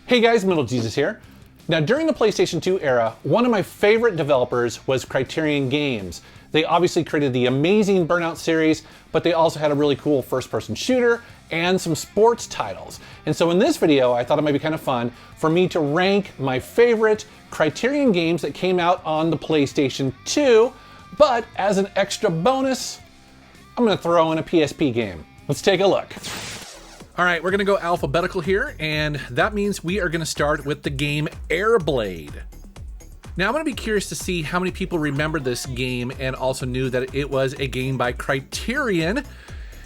Hey guys, MetalJesus here. Now during the PlayStation 2 era, one of my favorite developers was Criterion Games. They obviously created the amazing Burnout series, but they also had a really cool first-person shooter and some sports titles. And so in this video, I thought it might be kind of fun for me to rank my favorite Criterion games that came out on the PlayStation 2, but as an extra bonus, I'm gonna throw in a PSP game. Let's take a look. All right, we're gonna go alphabetical here, and that means we are gonna start with the game AirBlade. Now I'm gonna be curious to see how many people remember this game and also knew that it was a game by Criterion.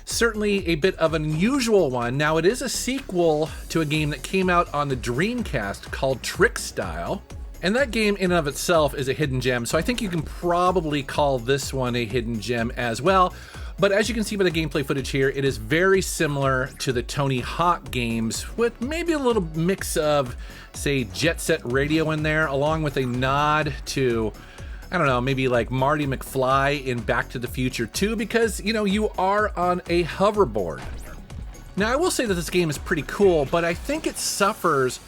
Certainly a bit of an unusual one. Now it is a sequel to a game that came out on the Dreamcast called Trick Style. And that game in and of itself is a hidden gem, so I think you can probably call this one a hidden gem as well. But as you can see by the gameplay footage here, it is very similar to the Tony Hawk games with maybe a little mix of, say, Jet Set Radio in there, along with a nod to, I don't know, maybe like Marty McFly in Back to the Future 2, because, you know, you are on a hoverboard. Now, I will say that this game is pretty cool, but I think it suffers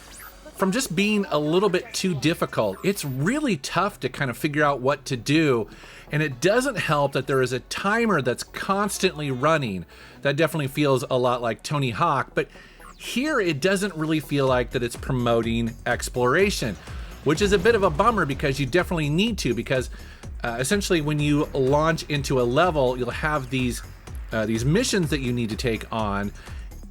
from just being a little bit too difficult. It's really tough to kind of figure out what to do, and it doesn't help that there is a timer that's constantly running. That definitely feels a lot like Tony Hawk, but here it doesn't really feel like that it's promoting exploration, which is a bit of a bummer because you definitely need to, because essentially when you launch into a level, you'll have these missions that you need to take on,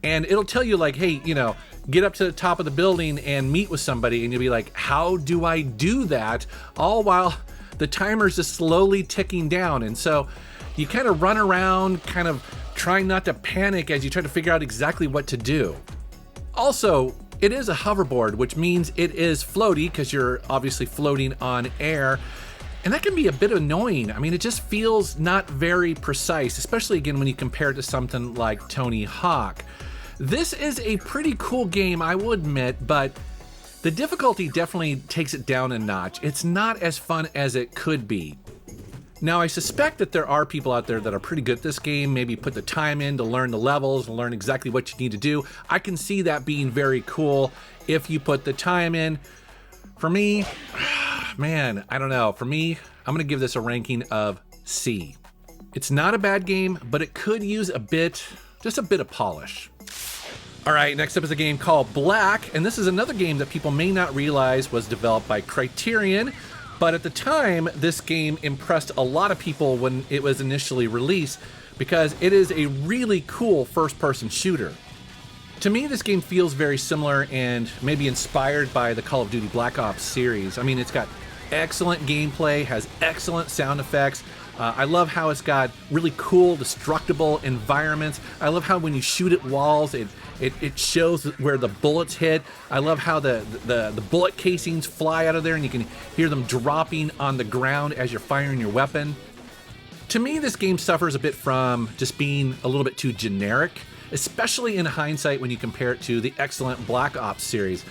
and it'll tell you like, hey, you know, get up to the top of the building and meet with somebody, and you'll be like, how do I do that? All while the timer's just slowly ticking down. And so you kind of run around, kind of trying not to panic as you try to figure out exactly what to do. Also, it is a hoverboard, which means it is floaty because you're obviously floating on air. And that can be a bit annoying. I mean, it just feels not very precise, especially again when you compare it to something like Tony Hawk. This is a pretty cool game, I will admit, but the difficulty definitely takes it down a notch. It's not as fun as it could be. Now, I suspect that there are people out there that are pretty good at this game, maybe put the time in to learn the levels and learn exactly what you need to do. I can see that being very cool if you put the time in. For me, man, I don't know. For me, I'm gonna give this a ranking of C. It's not a bad game, but it could use just a bit of polish. All right, next up is a game called Black, and this is another game that people may not realize was developed by Criterion, but at the time, this game impressed a lot of people when it was initially released because it is a really cool first-person shooter. To me, this game feels very similar and maybe inspired by the Call of Duty Black Ops series. I mean, it's got excellent gameplay, has excellent sound effects. I love how it's got really cool, destructible environments. I love how when you shoot at walls, it shows where the bullets hit. I love how the bullet casings fly out of there and you can hear them dropping on the ground as you're firing your weapon. To me, this game suffers a bit from just being a little bit too generic, especially in hindsight when you compare it to the excellent Black Ops series.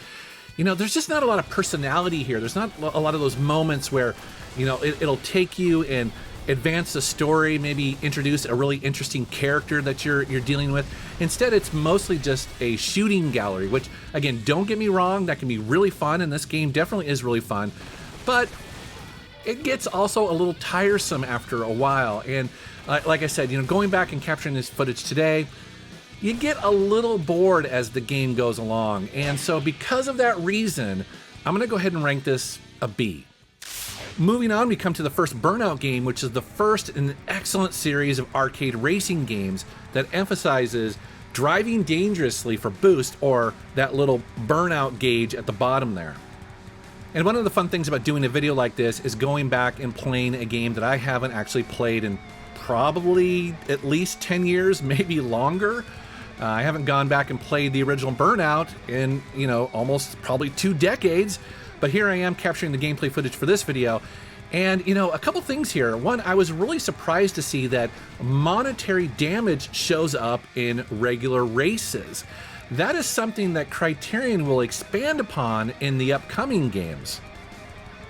You know, there's just not a lot of personality here. There's not a lot of those moments where, you know, it'll take you and advance the story, maybe introduce a really interesting character that you're dealing with. Instead, it's mostly just a shooting gallery, which, again, don't get me wrong, that can be really fun, and this game definitely is really fun, but it gets also a little tiresome after a while. And like I said, you know, going back and capturing this footage today, you get a little bored as the game goes along. And so because of that reason, I'm gonna go ahead and rank this a B. Moving on, we come to the first Burnout game, which is the first in an excellent series of arcade racing games that emphasizes driving dangerously for boost, or that little burnout gauge at the bottom there. And one of the fun things about doing a video like this is going back and playing a game that I haven't actually played in probably at least 10 years, maybe longer. I haven't gone back and played the original Burnout in, you know, almost probably 2 decades. But here I am capturing the gameplay footage for this video. And, you know, a couple things here. One, I was really surprised to see that monetary damage shows up in regular races. That is something that Criterion will expand upon in the upcoming games.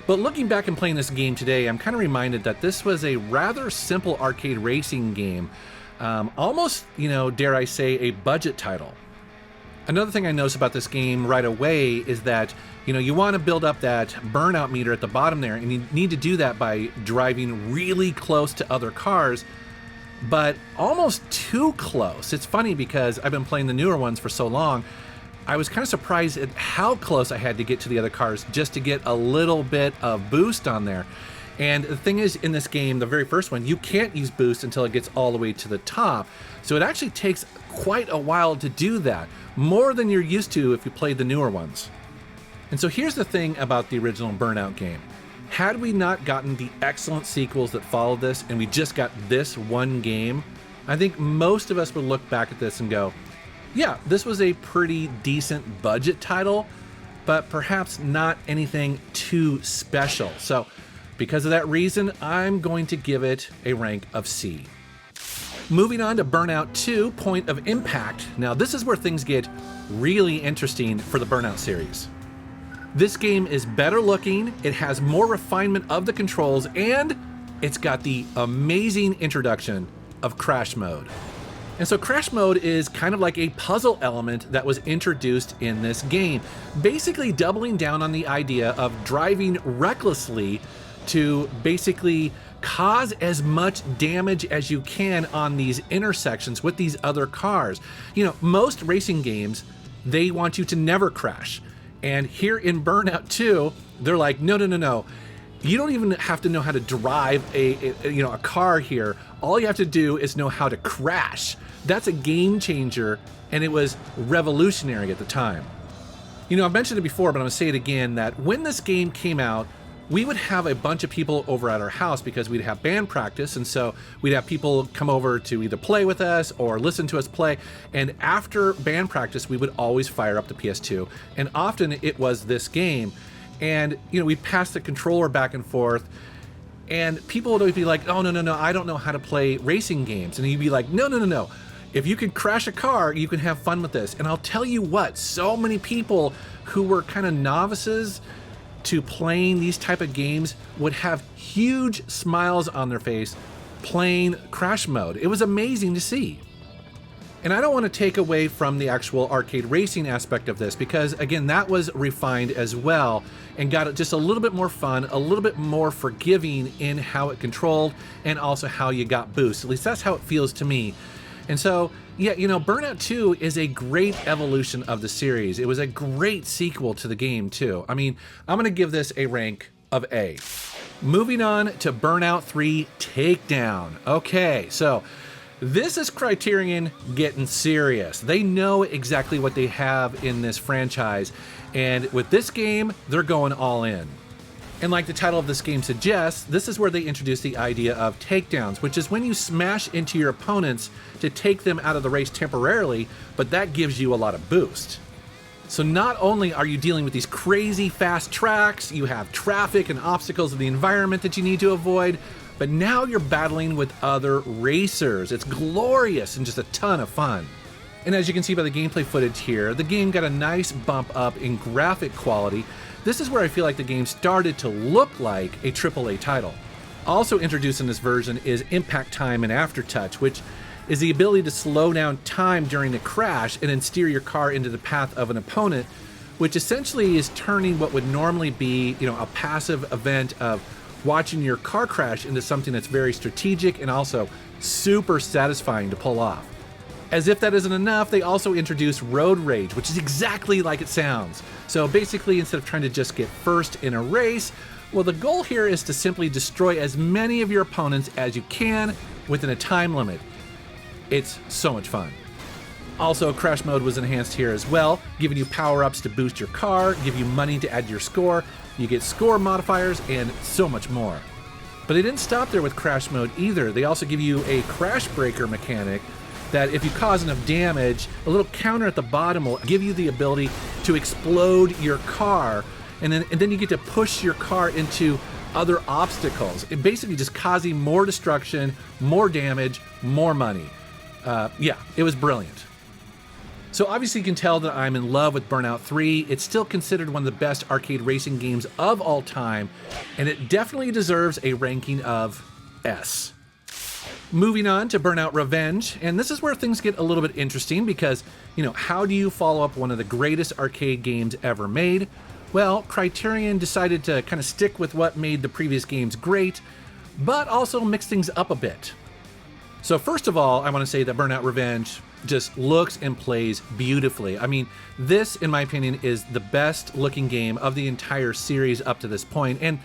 But looking back and playing this game today, I'm kind of reminded that this was a rather simple arcade racing game. Almost, you know, dare I say, a budget title. Another thing I noticed about this game right away is that, you want to build up that burnout meter at the bottom there, and you need to do that by driving really close to other cars, but almost too close. It's funny because I've been playing the newer ones for so long. I was kind of surprised at how close I had to get to the other cars just to get a little bit of boost on there. And the thing is, in this game, the very first one, you can't use boost until it gets all the way to the top. So it actually takes quite a while to do that, more than you're used to if you played the newer ones. And so here's the thing about the original Burnout game. Had we not gotten the excellent sequels that followed this, and we just got this one game, I think most of us would look back at this and go, yeah, this was a pretty decent budget title, but perhaps not anything too special. So because of that reason, I'm going to give it a rank of C. Moving on to Burnout II, Point of Impact. Now this is where things get really interesting for the Burnout series. This game is better looking, it has more refinement of the controls, and it's got the amazing introduction of Crash Mode. And so Crash Mode is kind of like a puzzle element that was introduced in this game, basically doubling down on the idea of driving recklessly to basically cause as much damage as you can on these intersections with these other cars. Most racing games, they want you to never crash. And here in Burnout 2, they're like, no. You don't even have to know how to drive a car here. All you have to do is know how to crash. That's a game changer, and it was revolutionary at the time. I've mentioned it before, but I'm gonna say it again, that when this game came out, we would have a bunch of people over at our house because we'd have band practice, and so we'd have people come over to either play with us or listen to us play. And after band practice, we would always fire up the PS2, and often it was this game. And we'd pass the controller back and forth, and people would always be like, oh, no, I don't know how to play racing games. And you'd be like, no. If you can crash a car, you can have fun with this. And I'll tell you what, so many people who were kind of novices to playing these type of games would have huge smiles on their face playing Crash Mode. It was amazing to see. And I don't want to take away from the actual arcade racing aspect of this, because again, that was refined as well and got it just a little bit more fun, a little bit more forgiving in how it controlled and also how you got boost. At least that's how it feels to me. And so, yeah, Burnout 2 is a great evolution of the series. It was a great sequel to the game too. I mean, I'm going to give this a rank of A. Moving on to Burnout III Takedown. Okay, so this is Criterion getting serious. They know exactly what they have in this franchise, and with this game, they're going all in. And like the title of this game suggests, this is where they introduce the idea of takedowns, which is when you smash into your opponents to take them out of the race temporarily, but that gives you a lot of boost. So not only are you dealing with these crazy fast tracks, you have traffic and obstacles in the environment that you need to avoid, but now you're battling with other racers. It's glorious and just a ton of fun. And as you can see by the gameplay footage here, the game got a nice bump up in graphic quality. This is where I feel like the game started to look like a AAA title. Also introduced in this version is Impact Time and Aftertouch, which is the ability to slow down time during a crash and then steer your car into the path of an opponent, which essentially is turning what would normally be, a passive event of watching your car crash into something that's very strategic and also super satisfying to pull off. As if that isn't enough, they also introduced Road Rage, which is exactly like it sounds. So basically, instead of trying to just get first in a race, well, the goal here is to simply destroy as many of your opponents as you can within a time limit. It's so much fun. Also, Crash Mode was enhanced here as well, giving you power-ups to boost your car, give you money to add to your score, you get score modifiers, and so much more. But they didn't stop there with Crash Mode either. They also give you a Crash Breaker mechanic that if you cause enough damage, a little counter at the bottom will give you the ability to explode your car, and then you get to push your car into other obstacles. It basically just causing more destruction, more damage, more money. Yeah, it was brilliant. So obviously you can tell that I'm in love with Burnout 3. It's still considered one of the best arcade racing games of all time, and it definitely deserves a ranking of S. Moving on to Burnout Revenge, and this is where things get a little bit interesting because, how do you follow up one of the greatest arcade games ever made? Well, Criterion decided to kind of stick with what made the previous games great, but also mix things up a bit. So first of all, I want to say that Burnout Revenge just looks and plays beautifully. I mean, this, in my opinion, is the best looking game of the entire series up to this point, and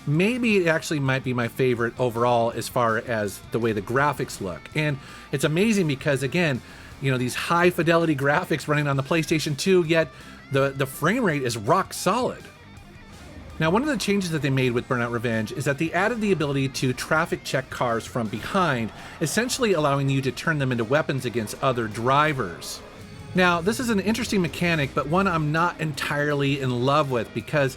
maybe it actually might be my favorite overall as far as the way the graphics look. And it's amazing because, again, these high fidelity graphics running on the PlayStation 2, yet the frame rate is rock solid. Now, one of the changes that they made with Burnout Revenge is that they added the ability to traffic check cars from behind, essentially allowing you to turn them into weapons against other drivers. Now, this is an interesting mechanic, but one I'm not entirely in love with because,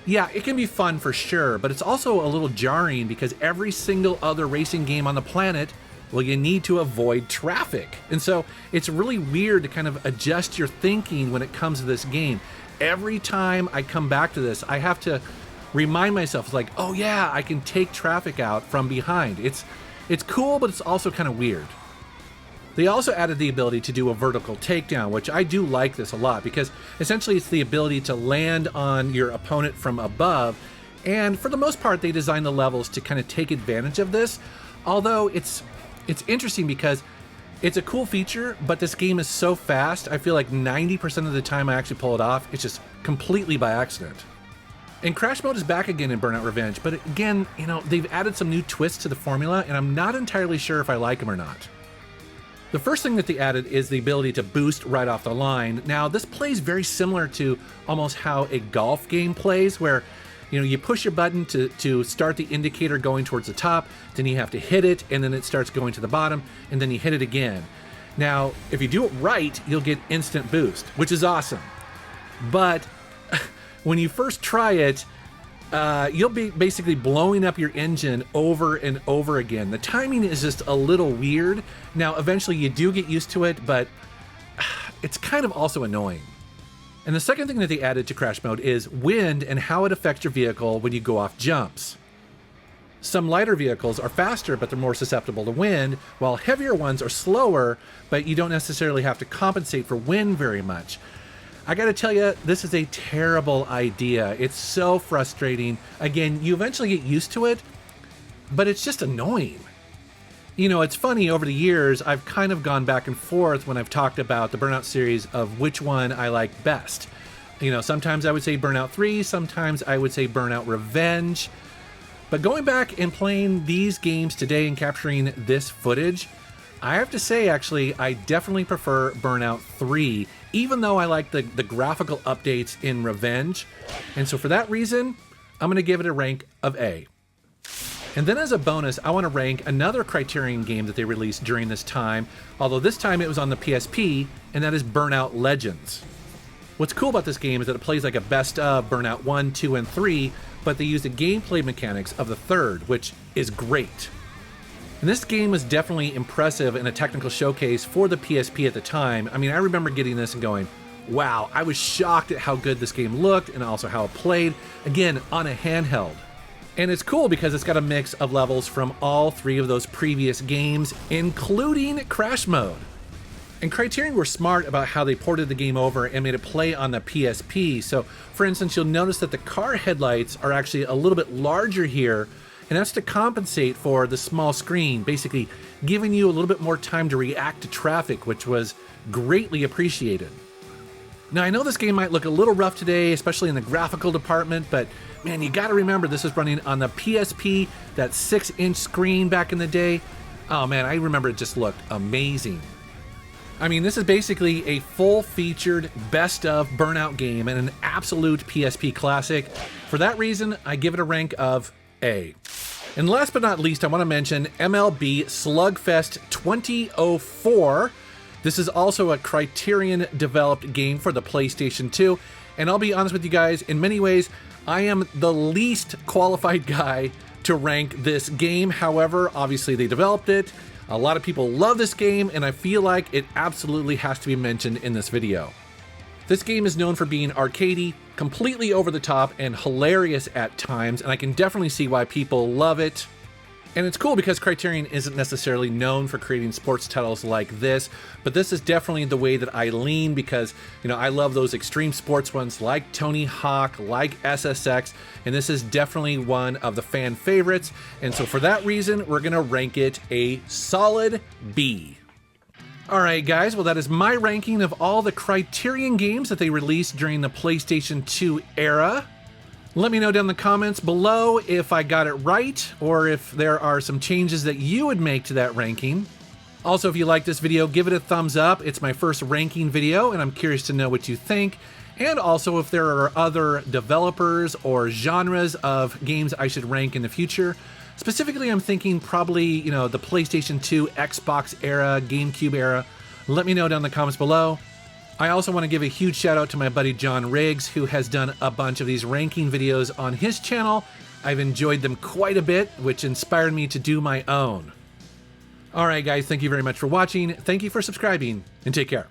yeah, it can be fun for sure, but it's also a little jarring because every single other racing game on the planet, well, you need to avoid traffic. And so it's really weird to kind of adjust your thinking when it comes to this game. Every time I come back to this, I have to remind myself, like, oh yeah, I can take traffic out from behind. It's cool, but it's also kind of weird. They also added the ability to do a vertical takedown, which I do like this a lot because essentially it's the ability to land on your opponent from above. And for the most part, they designed the levels to kind of take advantage of this. Although it's interesting because it's a cool feature, but this game is so fast, I feel like 90% of the time I actually pull it off, it's just completely by accident. And Crash Mode is back again in Burnout Revenge, but again, they've added some new twists to the formula, and I'm not entirely sure if I like them or not. The first thing that they added is the ability to boost right off the line. Now, this plays very similar to almost how a golf game plays, where you push your button to start the indicator going towards the top, then you have to hit it, and then it starts going to the bottom, and then you hit it again. Now, if you do it right, you'll get instant boost, which is awesome. But when you first try it, you'll be basically blowing up your engine over and over again. The timing is just a little weird. Now, eventually you do get used to it, but it's kind of also annoying. And the second thing that they added to Crash Mode is wind and how it affects your vehicle when you go off jumps. Some lighter vehicles are faster, but they're more susceptible to wind, while heavier ones are slower, but you don't necessarily have to compensate for wind very much. I gotta tell you, this is a terrible idea. It's so frustrating. Again, you eventually get used to it, but it's just annoying. It's funny, over the years, I've kind of gone back and forth when I've talked about the Burnout series of which one I like best. Sometimes I would say Burnout 3, sometimes I would say Burnout Revenge. But going back and playing these games today and capturing this footage, I have to say, actually, I definitely prefer Burnout 3, even though I like the graphical updates in Revenge. And so for that reason, I'm going to give it a rank of A. And then as a bonus, I want to rank another Criterion game that they released during this time, although this time it was on the PSP, and that is Burnout Legends. What's cool about this game is that it plays like a best of Burnout 1, 2, and 3, but they use the gameplay mechanics of the third, which is great. And this game was definitely impressive in a technical showcase for the PSP at the time. I mean, I remember getting this and going, wow, I was shocked at how good this game looked and also how it played, again, on a handheld. And it's cool because it's got a mix of levels from all three of those previous games, including Crash Mode. And Criterion were smart about how they ported the game over and made it play on the PSP. So, for instance, you'll notice that the car headlights are actually a little bit larger here, and that's to compensate for the small screen, basically giving you a little bit more time to react to traffic, which was greatly appreciated. Now, I know this game might look a little rough today, especially in the graphical department, but man, you gotta remember this is running on the PSP, that 6-inch screen back in the day. Oh man, I remember it just looked amazing. I mean, this is basically a full-featured best of Burnout game and an absolute PSP classic. For that reason, I give it a rank of A. And last but not least, I want to mention MLB Slugfest 2004. This is also a Criterion-developed game for the PlayStation 2, and I'll be honest with you guys, in many ways, I am the least qualified guy to rank this game. However, obviously they developed it. A lot of people love this game, and I feel like it absolutely has to be mentioned in this video. This game is known for being arcadey, completely over the top, and hilarious at times, and I can definitely see why people love it. And it's cool because Criterion isn't necessarily known for creating sports titles like this, but this is definitely the way that I lean because, you know, I love those extreme sports ones like Tony Hawk, like SSX, and this is definitely one of the fan favorites. And so for that reason, we're gonna rank it a solid B. All right, guys, well, that is my ranking of all the Criterion games that they released during the PlayStation 2 era. Let me know down in the comments below if I got it right or if there are some changes that you would make to that ranking. Also, if you like this video, give it a thumbs up. It's my first ranking video, and I'm curious to know what you think. And also if there are other developers or genres of games I should rank in the future. Specifically, I'm thinking probably, you know, the PlayStation 2, Xbox era, GameCube era. Let me know down in the comments below. I also want to give a huge shout out to my buddy John Riggs, who has done a bunch of these ranking videos on his channel. I've enjoyed them quite a bit, which inspired me to do my own. All right, guys, thank you very much for watching. Thank you for subscribing, and take care.